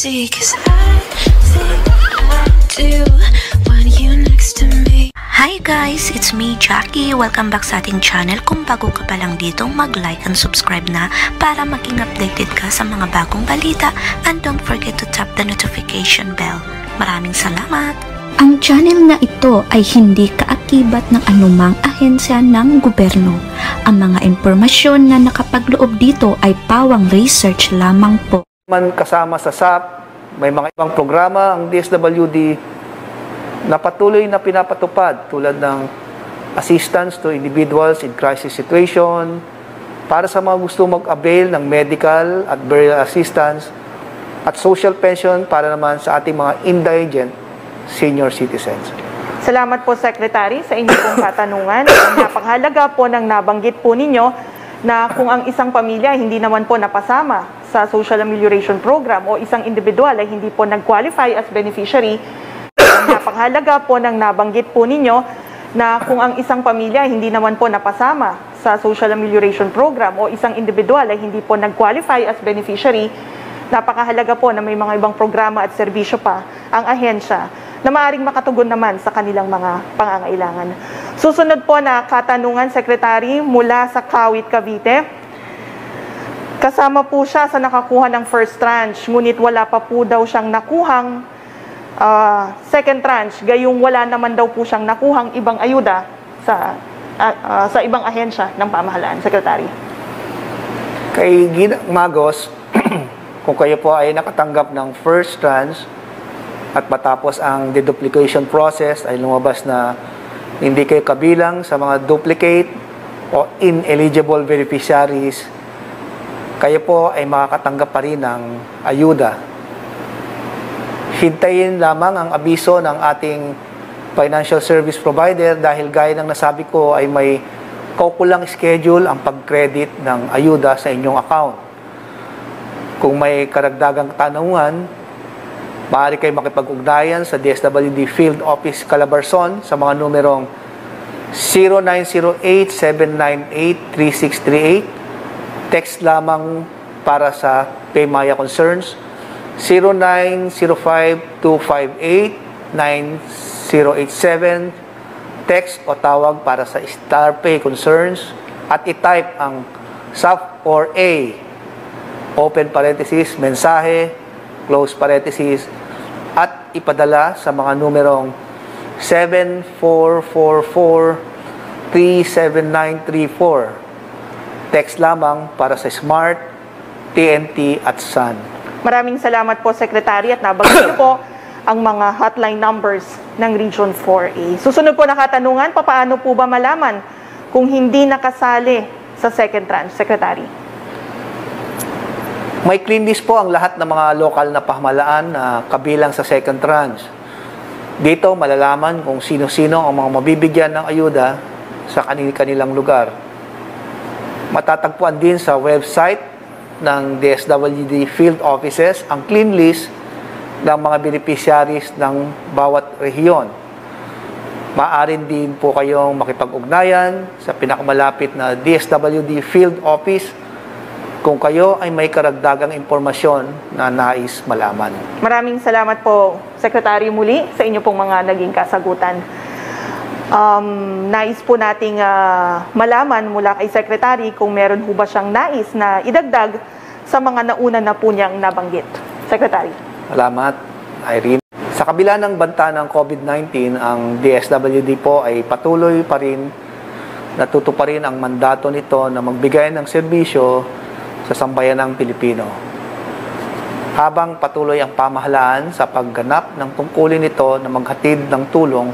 see, 'cause I think I do want you next to me. Hi guys, it's me Jackie. Welcome back sa ating channel. Kung bago ka pa lang dito, mag-like and subscribe na para maging updated ka sa mga bagong balita, and don't forget to tap the notification bell. Maraming salamat! Ang channel na ito ay hindi kaakibat ng anumang ahensya ng gobyerno. Ang mga impormasyon na nakapagloob dito ay pawang research lamang po. Man kasama sa SAP, may mga ibang programa ang DSWD na patuloy na pinapatupad tulad ng assistance to individuals in crisis situation, para sa mga gusto mag-avail ng medical at burial assistance, at social pension para naman sa ating mga indigent senior citizens. Salamat po, Secretary, sa inyong pong katanungan. Napakahalaga po ng nabanggit po ninyo na kung ang isang pamilya hindi naman po napasama sa Social Amelioration Program o isang individual ay hindi po nag-qualify as beneficiary, napakahalaga po ng nabanggit po ninyo na kung ang isang pamilya hindi naman po napasama sa Social Amelioration Program o isang individual ay hindi po nag-qualify as beneficiary, napakahalaga po na may mga ibang programa at serbisyo pa ang ahensya na maaaring makatugon naman sa kanilang mga pangangailangan. Susunod po na katanungan, Secretary, mula sa Kawit, Cavite. Kasama po siya sa nakakuha ng first tranche, ngunit wala pa po daw siyang nakuhang second tranche, gayong wala naman daw po siyang nakuhang ibang ayuda sa ibang ahensya ng pamahalaan, Secretary. Kay Ginang Magos, kung kayo po ay nakatanggap ng first tranche at matapos ang deduplication process ay lumabas na hindi kayo kabilang sa mga duplicate o ineligible beneficiaries, kayo po ay makakatanggap pa rin ng ayuda. Hintayin lamang ang abiso ng ating financial service provider dahil gaya ng nasabi ko ay may kaukulang schedule ang pag-credit ng ayuda sa inyong account. Kung may karagdagang katanungan, maaari kayo makipag-ugnayan sa DSWD Field Office Calabarzon sa mga numerong 0908-798-3638. Text lamang para sa PayMaya concerns 0905-258-9087. Text o tawag para sa StarPay concerns at i-type ang SAF or A, open parenthesis, mensahe, close parenthesis, at ipadala sa mga numerong 7444-37934. Text lamang para sa Smart, TNT at Sun. Maraming salamat po, Secretary, at nabanggit niyo po ang mga hotline numbers ng Region 4A. Susunod po na katanungan, paano po ba malaman kung hindi nakasali sa second tranche, Secretary? May clean list po ang lahat ng mga lokal na pamahalaan na kabilang sa second tranche. Dito malalaman kung sino-sino ang mga mabibigyan ng ayuda sa kanilang lugar. Matatagpuan din sa website ng DSWD Field Offices ang clean list ng mga beneficiaries ng bawat rehiyon. Maaari din po kayong makipag-ugnayan sa pinakamalapit na DSWD Field Office kung kayo ay may karagdagang impormasyon na nais malaman. Maraming salamat po, Secretary, muli sa inyo pong mga naging kasagutan. Nais po nating malaman mula kay Secretary kung meron po ba siyang nais na idagdag sa mga nauna na po niyang nabanggit. Secretary. Salamat, Irene. Sa kabila ng banta ng COVID-19, ang DSWD po ay patuloy pa rin natutuparin ang mandato nito na magbigay ng serbisyo sa sambayanang Pilipino. Habang patuloy ang pamahalaan sa pagganap ng tungkulin nito na maghatid ng tulong,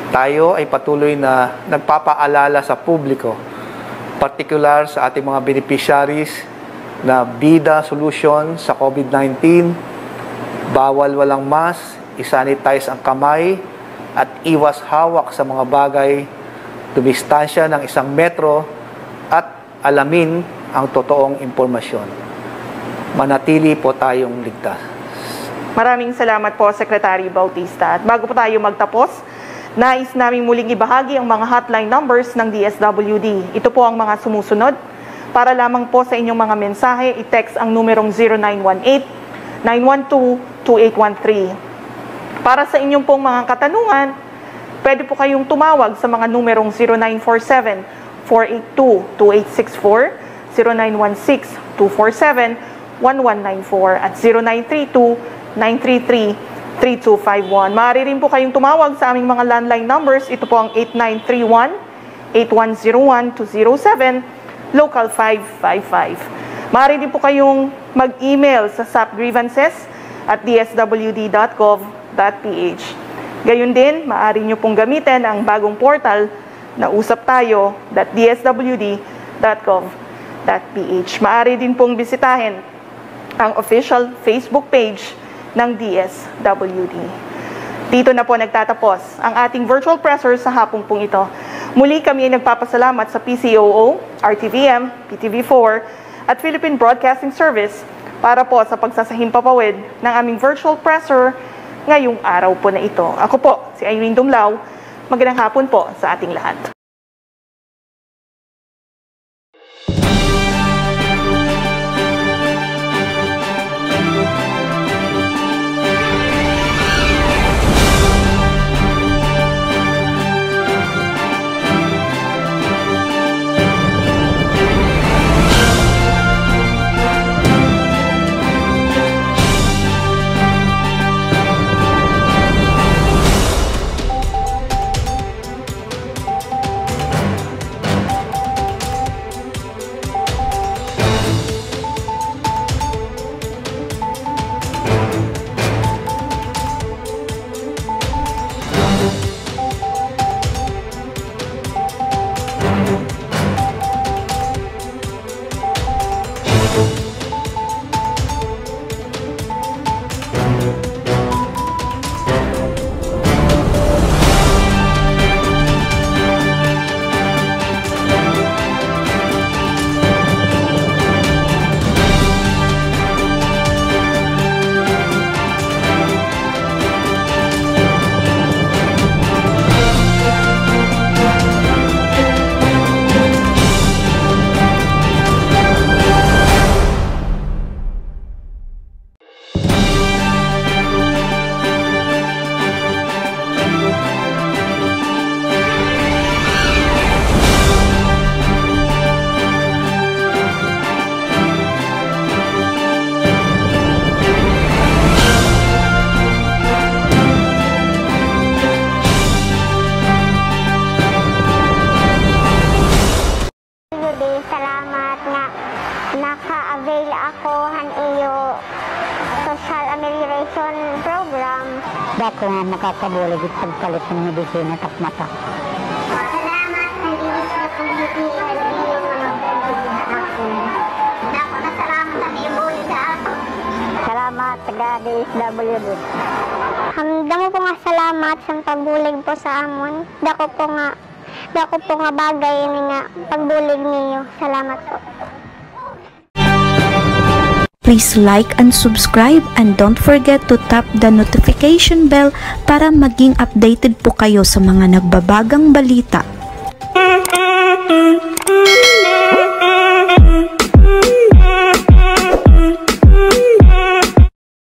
tayo ay patuloy na nagpapaalala sa publiko, partikular sa ating mga beneficiaries, na bida solution sa COVID-19, bawal walang mask, isanitize ang kamay, at iwas hawak sa mga bagay, dumistansya ng 1 metro, at alamin ang totoong impormasyon. Manatili po tayong ligtas. Maraming salamat po, Secretary Bautista. At bago po tayo magtapos, nais naming muling ibahagi ang mga hotline numbers ng DSWD. Ito po ang mga sumusunod. Para lamang po sa inyong mga mensahe, i-text ang numerong 912-2813. Para sa inyong pong mga katanungan, pwede po kayong tumawag sa mga numerong 0947-482-2864, 0916-247-1194 at 0932-933-3251. Maaari rin po kayong tumawag sa aming mga landline numbers. Ito po ang 8931-8101-207, local 555. Maaari din po kayong mag-email sa sapgrievances@dswd.gov.ph. Gayun din, maaari nyo pong gamitin ang bagong portal na usaptayo.dswd.gov.ph. Maaari din pong bisitahin ang official Facebook page ng DSWD. Dito na po nagtatapos ang ating virtual presser sa hapong pong ito. Muli kami ay nagpapasalamat sa PCOO, RTVM, PTV4 at Philippine Broadcasting Service para po sa pagsasahimpapawid ng aming virtual presser ngayong araw po na ito. Ako po, si Irene Dumlao. Magandang hapon po sa ating lahat. Salamat nga naka-avail ako han iyo social amelioration program. Dako nga makakabulig at pagpalit ng medisina at mata. Salamat sa Diyos na pagbuti at iyong mga pagbuti sa ako. Dako na salamat sa iyong sa ako. Salamat taga DSWD. Damo po nga salamat sa pagbulig po sa amon. Dako po nga bagay ni nga pagbulig niyo. Salamat po. Please like and subscribe and don't forget to tap the notification bell para maging updated po kayo sa mga nagbabagang balita.